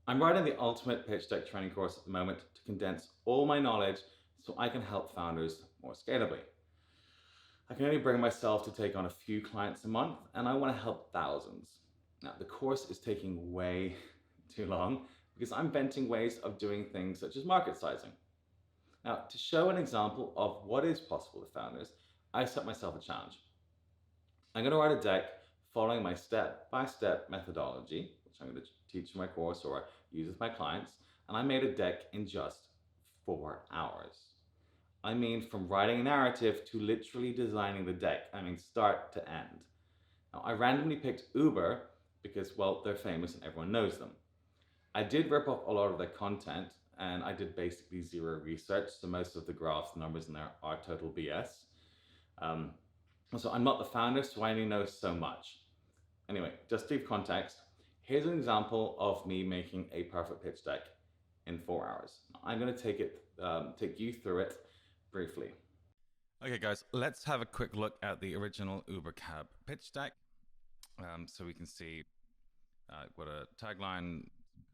I'm writing the ultimate pitch deck training course at the moment to condense all my knowledge so I can help founders more scalably. I can only bring myself to take on a few clients a month, and I want to help thousands. Now, the course is taking way too long because I'm inventing ways of doing things such as market sizing. Now, to show an example of what is possible with founders, I set myself a challenge. I'm going to write a deck following my step-by-step methodology, which I'm going to teach in my course or use with my clients, and I made a deck in just 4 hours. I mean, from writing a narrative to literally designing the deck. I mean, start to end. Now, I randomly picked Uber because, well, they're famous and everyone knows them. I did rip off a lot of their content and I did basically zero research. So most of the graphs, numbers in there are total BS. Um, so I'm not the founder, so I only know so much. Anyway, just to give context, here's an example of me making a perfect pitch deck in 4 hours. I'm going to take you through it briefly. Okay, guys, let's have a quick look at the original UberCab pitch deck. So we can see what a tagline,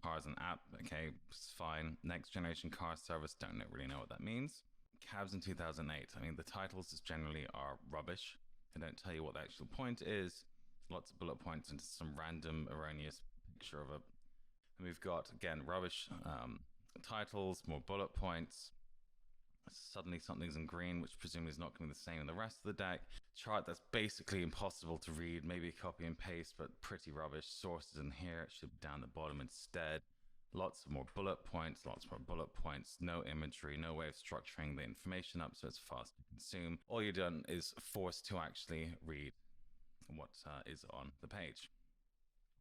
cars and app. Okay, it's fine. Next generation car service. Don't really know what that means. Cabs in 2008. I mean, the titles just generally are rubbish. They don't tell you what the actual point is. Lots of bullet points into some random erroneous picture of it. And we've got, again, rubbish titles, more bullet points. Suddenly something's in green, which presumably is not going to be the same in the rest of the deck. Chart that's basically impossible to read, maybe copy and paste, but pretty rubbish. Sources in here, it should be down the bottom instead. Lots of more bullet points, no imagery, no way of structuring the information up so it's fast to consume. All you've done is forced to actually read what is on the page.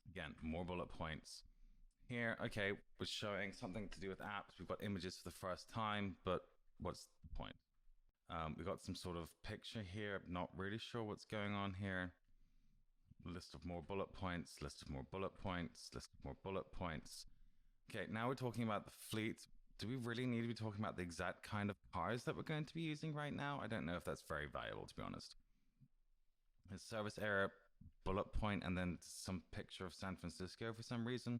Again, more bullet points. Here, okay, we're showing something to do with apps. We've got images for the first time, but what's the point? We've got some sort of picture here. I'm not really sure what's going on here. List of more bullet points, list of more bullet points, list of more bullet points. Okay, now we're talking about the fleet. Do we really need to be talking about the exact kind of cars that we're going to be using right now? I don't know if that's very valuable, to be honest. The service area, bullet point, and then some picture of San Francisco for some reason.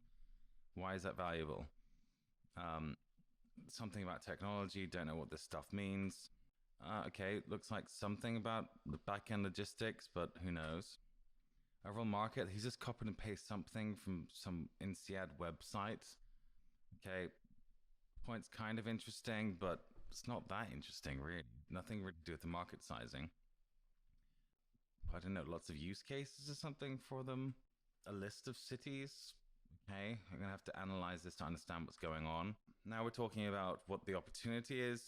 Why is that valuable? Something about technology, don't know what this stuff means. Okay, looks like something about the back-end logistics, but who knows? Overall market, he's just copied and pasted something from some INSEAD website. Okay, point's kind of interesting, but it's not that interesting, really. Nothing really to do with the market sizing. I don't know, lots of use cases or something for them. A list of cities. Okay, I'm going to have to analyze this to understand what's going on. Now we're talking about what the opportunity is.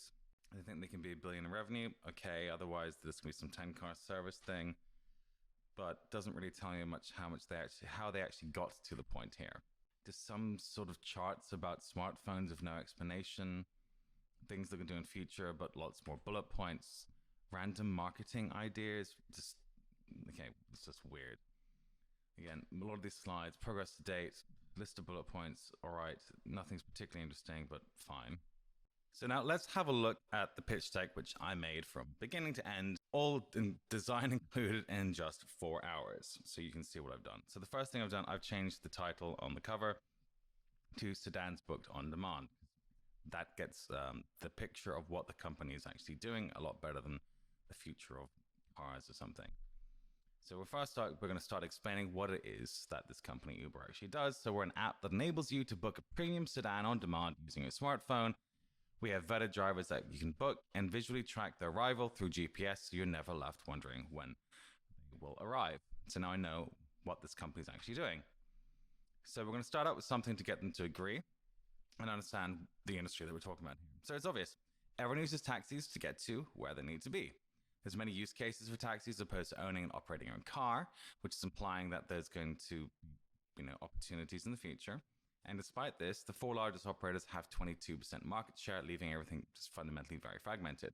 I think they can be $1 billion in revenue. Okay, otherwise there's going to be some 10-car service thing. But doesn't really tell you much how they actually got to the point here. There's some sort of charts about smartphones with no explanation. Things they're going to do in future, but lots more bullet points. Random marketing ideas. Okay, it's just weird. Again, a lot of these slides, progress to date, list of bullet points, all right, nothing's particularly interesting, but fine. So now let's have a look at the pitch deck, which I made from beginning to end, all in design included in just 4 hours. So you can see what I've done. So the first thing I've done, I've changed the title on the cover to Sedans Booked on Demand. That gets the picture of what the company is actually doing a lot better than the future of cars or something. So we're going to start explaining what it is that this company Uber actually does. So we're an app that enables you to book a premium sedan on demand using your smartphone. We have vetted drivers that you can book and visually track their arrival through GPS, so you're never left wondering when they will arrive. So now I know what this company is actually doing. So we're going to start out with something to get them to agree and understand the industry that we're talking about. So it's obvious. Everyone uses taxis to get to where they need to be. There's many use cases for taxis as opposed to owning and operating your own car, which is implying that there's going to, opportunities in the future. And despite this, the 4 largest operators have 22% market share, leaving everything just fundamentally very fragmented.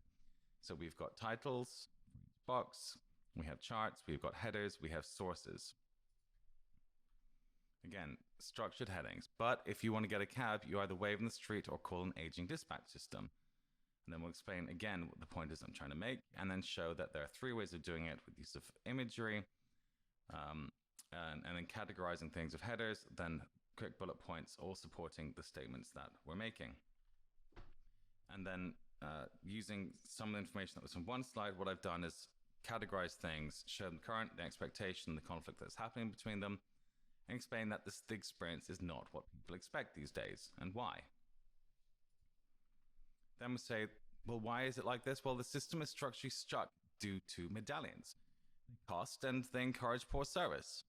So we've got titles, box, we have charts, we've got headers, we have sources. Again, structured headings. But if you want to get a cab, you either wave in the street or call an aging dispatch system. And then we'll explain again what the point is I'm trying to make, and then show that there are 3 ways of doing it with use of imagery, and then categorizing things with headers, then quick bullet points, all supporting the statements that we're making. And then using some of the information that was on one slide, what I've done is categorize things, show them current, the expectation, the conflict that's happening between them, and explain that the experience is not what people expect these days and why. Then we say, well, why is it like this? Well, the system is structurally stuck due to medallions. They cost and they encourage poor service.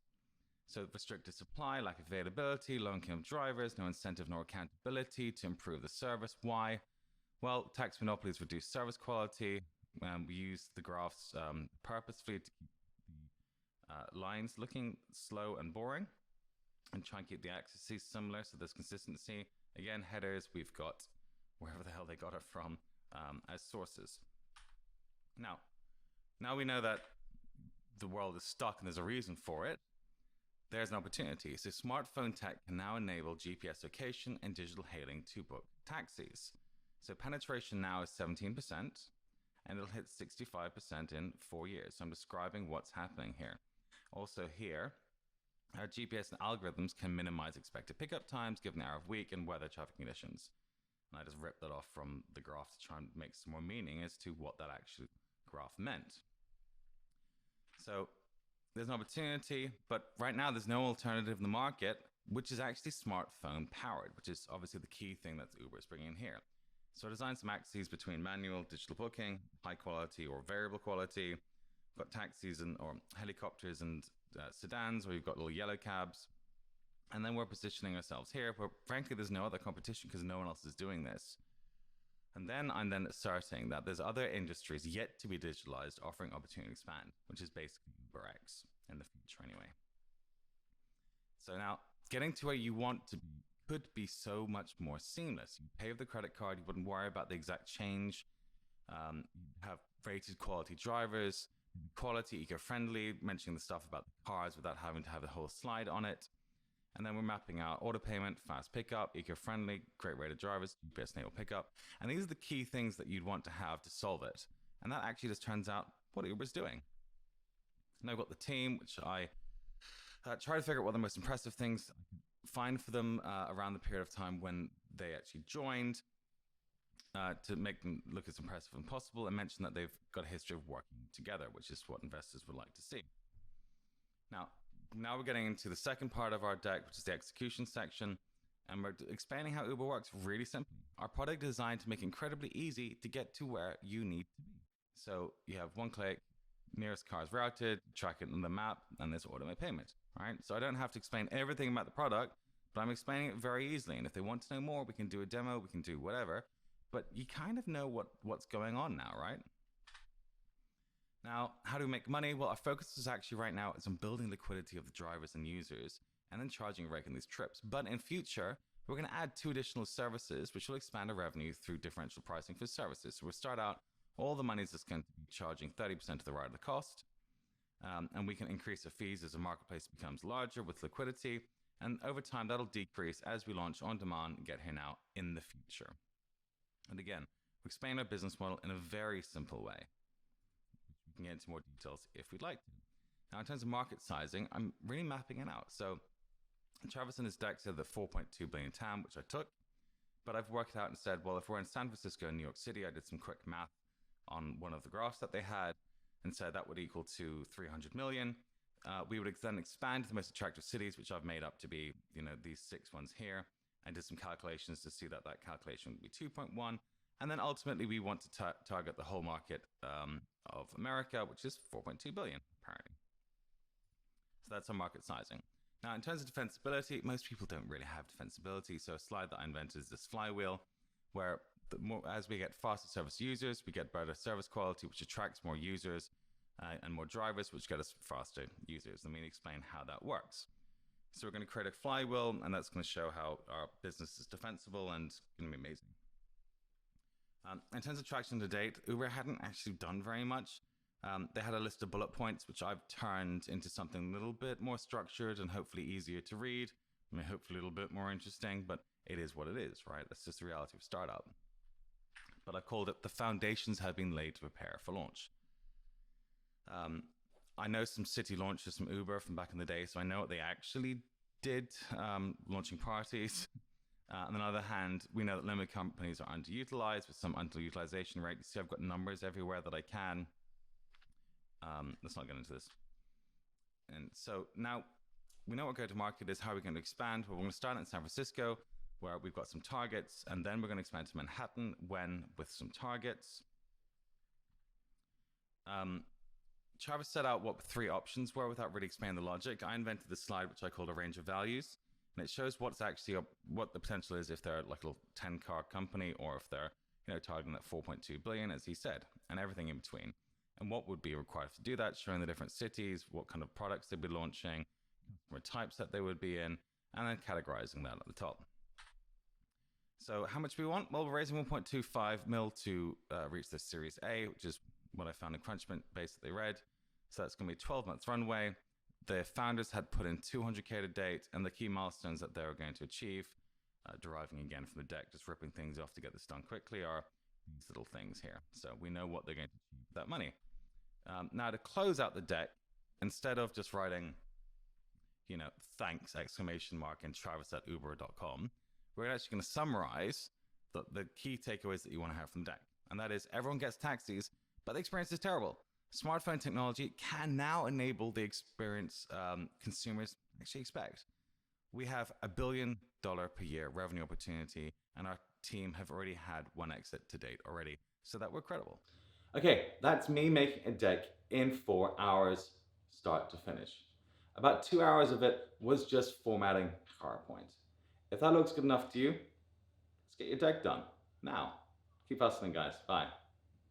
So restricted supply, lack of availability, low income drivers, no incentive nor accountability to improve the service. Why? Well, tax monopolies reduce service quality. We use the graphs purposefully to keep the lines looking slow and boring and try and keep the axes similar so there's consistency. Again, headers, we've got wherever the hell they got it from as sources. Now we know that the world is stuck and there's a reason for it. There's an opportunity. So smartphone tech can now enable GPS location and digital hailing to book taxis. So penetration now is 17%, and it'll hit 65% in 4 years. So I'm describing what's happening here. Also here, our GPS and algorithms can minimize expected pickup times given the hour of week and weather traffic conditions. And I just ripped that off from the graph to try and make some more meaning as to what that actual graph meant. So there's an opportunity, but right now there's no alternative in the market, which is actually smartphone powered, which is obviously the key thing that Uber is bringing in here. So I designed some axes between manual, digital booking, high quality or variable quality. We've got taxis or helicopters and sedans, or you've got little yellow cabs. And then we're positioning ourselves here, where frankly there's no other competition because no one else is doing this. And then I'm asserting that there's other industries yet to be digitalized offering opportunity to expand, which is basically UberX in the future anyway. So now getting to where you want to be could be so much more seamless. You pay with the credit card, you wouldn't worry about the exact change. You have rated quality drivers, quality, eco-friendly, mentioning the stuff about the cars without having to have a whole slide on it. And then we're mapping out auto payment, fast pickup, eco-friendly, great rated drivers, GPS enabled pickup. And these are the key things that you'd want to have to solve it. And that actually just turns out what Uber's doing. And I've got the team, which I try to figure out what the most impressive things I can find for them around the period of time when they actually joined to make them look as impressive as possible, and mention that they've got a history of working together, which is what investors would like to see. Now we're getting into the second part of our deck, which is the execution section, and we're explaining how Uber works really simply. Our product is designed to make it incredibly easy to get to where you need to be. So you have one click, nearest car is routed, track it on the map, and there's automate payment, right? So I don't have to explain everything about the product, but I'm explaining it very easily. And if they want to know more, we can do a demo, we can do whatever, but you kind of know what's going on now, right? Now, how do we make money? Well, our focus is actually right now is on building liquidity of the drivers and users and then charging rate on these trips. But in future, we're going to add 2 additional services, which will expand our revenue through differential pricing for services. So we'll start out, all the money is just going to be charging 30% of the rider cost. And we can increase the fees as the marketplace becomes larger with liquidity. And over time, that'll decrease as we launch on demand and get here now in the future. And again, we explain our business model in a very simple way. We can get into more details if we'd like to. Now, in terms of market sizing, I'm really mapping it out. So Travis in his deck said that 4.2 billion TAM, which I took, but I've worked out and said, well, if we're in San Francisco and New York City, I did some quick math on one of the graphs that they had and said that would equal to 300 million. We would then expand to the most attractive cities, which I've made up to be, these 6 ones here, and did some calculations to see that calculation would be 2.1. And then ultimately, we want to target the whole market of America, which is 4.2 billion, apparently. So that's our market sizing. Now, in terms of defensibility, most people don't really have defensibility. So a slide that I invented is this flywheel, where as we get faster service users, we get better service quality, which attracts more users and more drivers, which get us faster users. Let me explain how that works. So we're going to create a flywheel, and that's going to show how our business is defensible and going to be amazing. In terms of traction to date, Uber hadn't actually done very much. They had a list of bullet points, which I've turned into something a little bit more structured and hopefully easier to read. I mean, hopefully a little bit more interesting, but it is what it is, right? That's just the reality of startup. But I've called it the foundations have been laid to prepare for launch. I know some city launches from Uber from back in the day, so I know what they actually did, launching parties. On the other hand, we know that limited companies are underutilized with some underutilization rate. You see, I've got numbers everywhere that I can. Let's not get into this. And so now we know what go-to-market is, how we're going to expand. Well, we're going to start in San Francisco, where we've got some targets, and then we're going to expand to Manhattan with some targets. Travis set out what 3 options were without really explaining the logic. I invented this slide, which I called a range of values, and it shows what's actually what the potential is if they're like a little 10-car company, or if they're targeting that 4.2 billion, as he said, and everything in between, and what would be required to do that, showing the different cities, what kind of products they'd be launching, what types that they would be in, and then categorizing that at the top. So how much do we want? Well, we're raising 1.25 mil to reach this Series A, which is what I found in Crunchbase that they read. So that's going to be a 12-month runway. The founders had put in 200K to date, and the key milestones that they were going to achieve, deriving again from the deck, just ripping things off to get this done quickly, are these little things here. So we know what they're going to achieve with that money. Now to close out the deck, instead of just writing, thanks, ! in travis@uber.com, we're actually going to summarize the key takeaways that you want to have from the deck. And that is, everyone gets taxis, but the experience is terrible. Smartphone technology can now enable the experience consumers actually expect. We have $1 billion per year revenue opportunity, and our team have already had 1 exit to date already, so that we're credible. Okay, that's me making a deck in 4 hours, start to finish. About 2 hours of it was just formatting PowerPoint. If that looks good enough to you, let's get your deck done now. Keep hustling, guys. Bye.